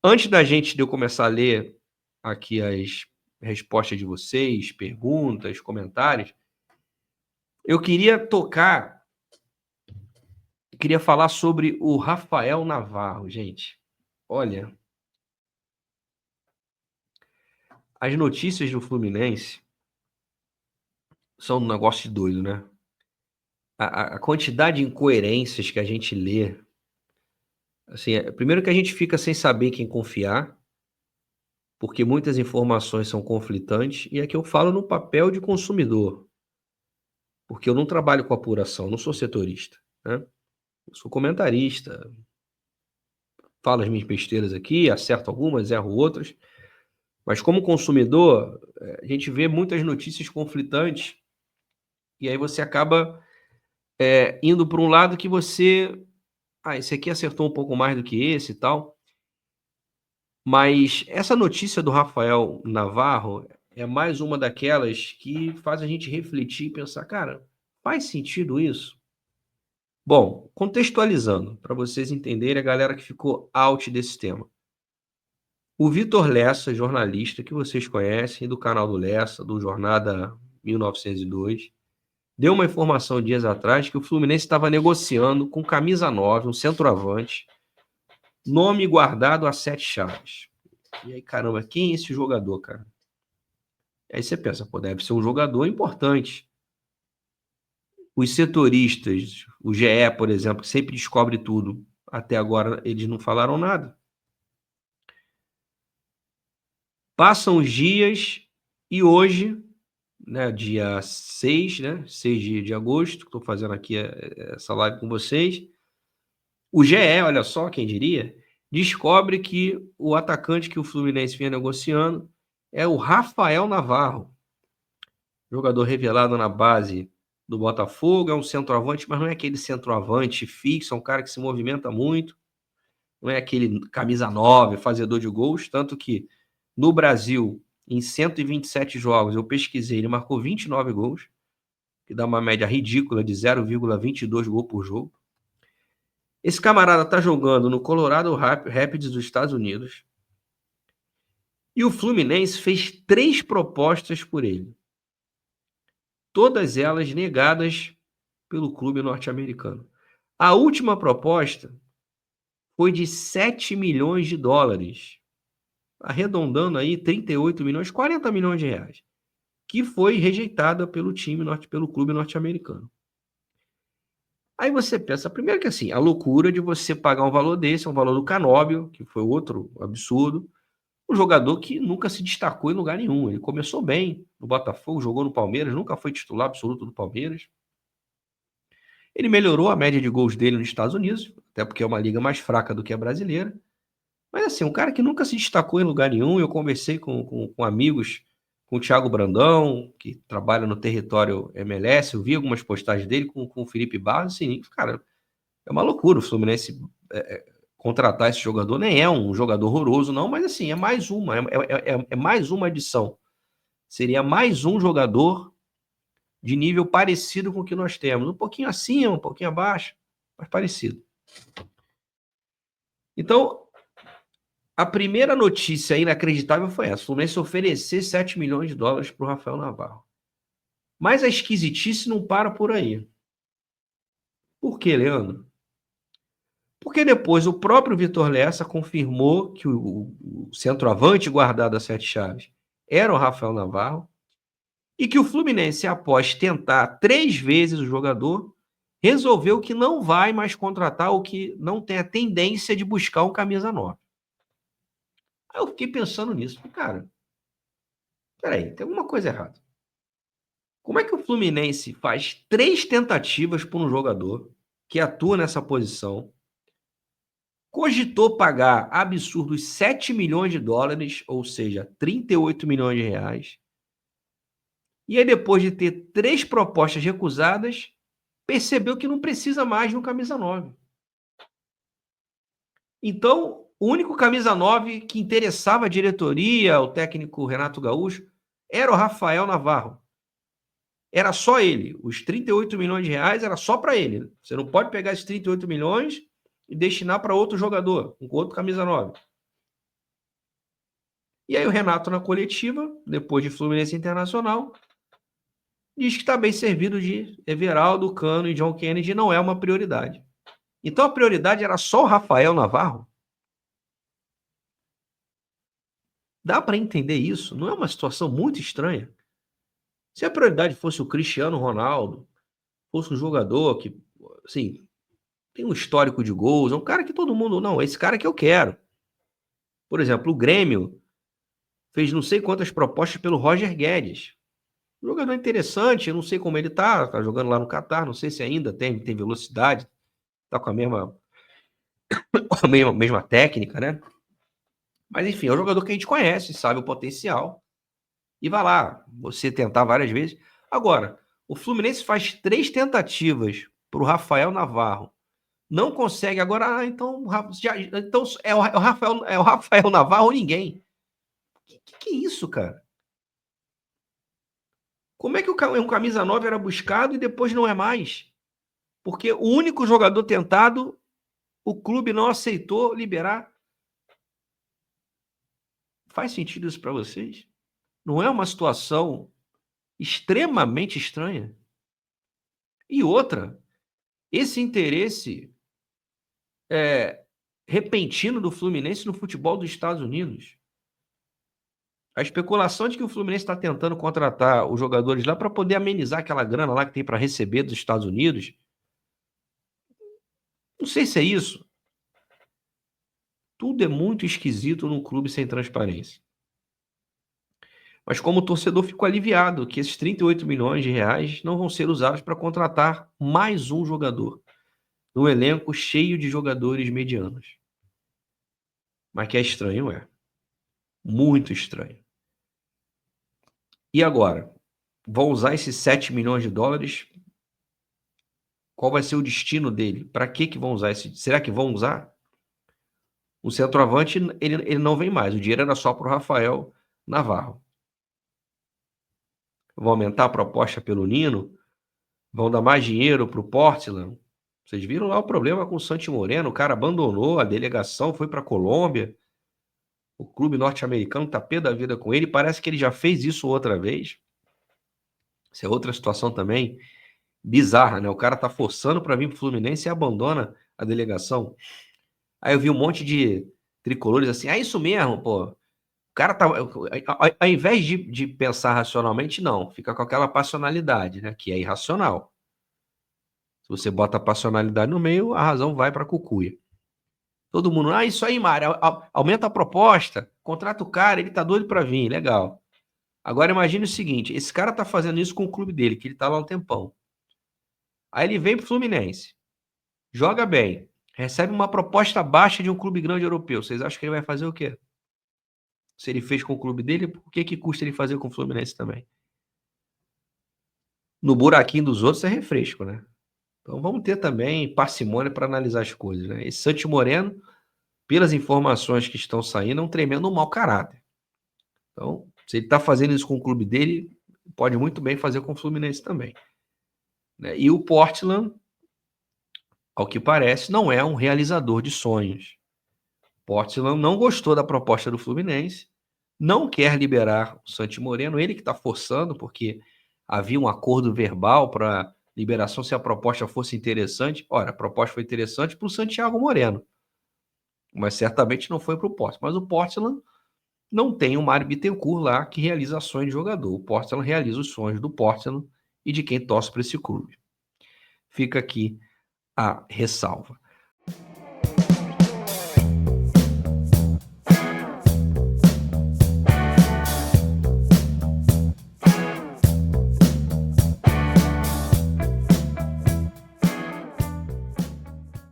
Antes de eu começar a ler aqui as respostas de vocês, perguntas, comentários, eu queria falar sobre o Rafael Navarro, gente. Olha, as notícias do Fluminense são um negócio de doido, né? A quantidade de incoerências que a gente lê, assim, primeiro que a gente fica sem saber quem confiar, porque muitas informações são conflitantes, e aqui eu falo no papel de consumidor, porque eu não trabalho com apuração, não sou setorista, né? Eu sou comentarista, falo as minhas besteiras aqui, acerto algumas, erro outras, mas como consumidor, a gente vê muitas notícias conflitantes, e aí você acaba indo para um lado que você, esse aqui acertou um pouco mais do que esse e tal, mas essa notícia do Rafael Navarro é mais uma daquelas que faz a gente refletir e pensar, cara, faz sentido isso? Bom, contextualizando, para vocês entenderem, a galera que ficou out desse tema. O Vitor Lessa, jornalista que vocês conhecem, do canal do Lessa, do Jornada 1902, deu uma informação dias atrás que o Fluminense estava negociando com camisa 9, um centroavante, nome guardado a 7 chaves. E aí, caramba, quem é esse jogador, cara? Aí você pensa, pô, deve ser um jogador importante. Os setoristas, o GE, por exemplo, que sempre descobre tudo, até agora eles não falaram nada. Passam os dias e hoje, né, dia 6, né, 6 de agosto, que estou fazendo aqui essa live com vocês, o GE, olha só, quem diria, descobre que o atacante que o Fluminense vinha negociando é o Rafael Navarro, jogador revelado na base do Botafogo, é um centroavante, mas não é aquele centroavante fixo, é um cara que se movimenta muito, não é aquele camisa 9, fazedor de gols, tanto que no Brasil, em 127 jogos, eu pesquisei, ele marcou 29 gols, que dá uma média ridícula de 0,22 gols por jogo. Esse camarada está jogando no Colorado Rapids dos Estados Unidos, e o Fluminense fez 3 propostas por ele. Todas elas negadas pelo clube norte-americano. A última proposta foi de 7 milhões de dólares, arredondando aí 38 milhões, 40 milhões de reais, que foi rejeitada pelo pelo clube norte-americano. Aí você pensa, primeiro que assim, a loucura de você pagar um valor desse, um valor do Canóbio, que foi outro absurdo, um jogador que nunca se destacou em lugar nenhum. Ele começou bem no Botafogo, jogou no Palmeiras, nunca foi titular absoluto do Palmeiras. Ele melhorou a média de gols dele nos Estados Unidos, até porque é uma liga mais fraca do que a brasileira. Mas assim, um cara que nunca se destacou em lugar nenhum. Eu conversei com amigos, com o Thiago Brandão, que trabalha no território MLS, eu vi algumas postagens dele com o Felipe Barros, assim, cara, é uma loucura o Fluminense contratar esse jogador. Nem é um jogador horroroso, não, mas assim, é mais uma adição. Seria mais um jogador de nível parecido com o que nós temos. Um pouquinho acima, um pouquinho abaixo, mas parecido. Então, a primeira notícia inacreditável foi essa: o Fluminense oferecer 7 milhões de dólares para o Rafael Navarro. Mas a esquisitice não para por aí. Por quê, Leandro? Porque depois o próprio Vitor Lessa confirmou que o centroavante guardado a 7 chaves era o Rafael Navarro e que o Fluminense, após tentar 3 vezes o jogador, resolveu que não vai mais contratar ou que não tem a tendência de buscar um camisa 9. Aí eu fiquei pensando nisso. Cara, peraí, tem alguma coisa errada. Como é que o Fluminense faz 3 tentativas por um jogador que atua nessa posição, cogitou pagar absurdos 7 milhões de dólares, ou seja, 38 milhões de reais, e aí depois de ter 3 propostas recusadas, percebeu que não precisa mais de um camisa 9. Então, o único camisa 9 que interessava a diretoria, o técnico Renato Gaúcho, era o Rafael Navarro. Era só ele. Os 38 milhões de reais era só para ele. Você não pode pegar esses 38 milhões e destinar para outro jogador, com outro camisa 9. E aí o Renato, na coletiva, depois de Fluminense Internacional, diz que está bem servido de Everaldo, Cano e John Kennedy, não é uma prioridade. Então a prioridade era só o Rafael Navarro? Dá para entender isso? Não é uma situação muito estranha? Se a prioridade fosse o Cristiano Ronaldo, fosse um jogador que, assim, tem um histórico de gols, é um cara que todo mundo, não, esse cara que eu quero. Por exemplo, o Grêmio fez não sei quantas propostas pelo Roger Guedes. Um jogador interessante, eu não sei como ele tá jogando lá no Catar, não sei se ainda tem velocidade, tá com a mesma técnica, né? Mas enfim, é um jogador que a gente conhece, sabe o potencial. E vai lá, você tentar várias vezes. Agora, o Fluminense faz 3 tentativas para o Rafael Navarro. Não consegue agora, então, então é o Rafael Navarro ou ninguém. Que é isso, cara? Como é que um camisa 9 era buscado e depois não é mais? Porque o único jogador tentado, o clube não aceitou liberar. Faz sentido isso para vocês? Não é uma situação extremamente estranha? E outra, esse interesse repentino do Fluminense no futebol dos Estados Unidos. A especulação de que o Fluminense está tentando contratar os jogadores lá para poder amenizar aquela grana lá que tem para receber dos Estados Unidos. Não sei se é isso. Tudo é muito esquisito num clube sem transparência. Mas como torcedor, fico aliviado que esses 38 milhões de reais não vão ser usados para contratar mais um jogador num elenco cheio de jogadores medianos. Mas que é estranho, é. Muito estranho. E agora? Vão usar esses 7 milhões de dólares? Qual vai ser o destino dele? Para que vão usar esse? Será que vão usar? O centroavante, ele não vem mais. O dinheiro era só para o Rafael Navarro. Vão aumentar a proposta pelo Nino? Vão dar mais dinheiro para o Portland? Vocês viram lá o problema com o Santi Moreno? O cara abandonou a delegação, foi para a Colômbia. O clube norte-americano tá pé da vida com ele. Parece que ele já fez isso outra vez. Isso é outra situação também bizarra, né? O cara tá forçando para vir pro Fluminense e abandona a delegação. Aí eu vi um monte de tricolores assim, é isso mesmo, pô. O cara tá. Ao invés de pensar racionalmente, não. Fica com aquela passionalidade, né? Que é irracional. Se você bota a passionalidade no meio, a razão vai para cucuia. Todo mundo, isso aí, Mário, aumenta a proposta, contrata o cara, ele tá doido para vir, legal. Agora imagine o seguinte, esse cara tá fazendo isso com o clube dele, que ele tá lá um tempão. Aí ele vem pro Fluminense, joga bem, recebe uma proposta baixa de um clube grande europeu. Vocês acham que ele vai fazer o quê? Se ele fez com o clube dele, por que custa ele fazer com o Fluminense também? No buraquinho dos outros é refresco, né? Então vamos ter também parcimônia para analisar as coisas, né? Esse Santi Moreno, pelas informações que estão saindo, é um tremendo mau caráter. Então, se ele está fazendo isso com o clube dele, pode muito bem fazer com o Fluminense também. Né? E o Portland, ao que parece, não é um realizador de sonhos. Portland não gostou da proposta do Fluminense, não quer liberar o Santi Moreno, ele que está forçando, porque havia um acordo verbal para liberação se a proposta fosse interessante. Ora, a proposta foi interessante para o Santiago Moreno, mas certamente não foi para o Portland. Mas o Portland não tem o Mário Bittencourt lá que realiza ações de jogador. O Portland realiza os sonhos do Portland e de quem torce para esse clube. Fica aqui a ressalva.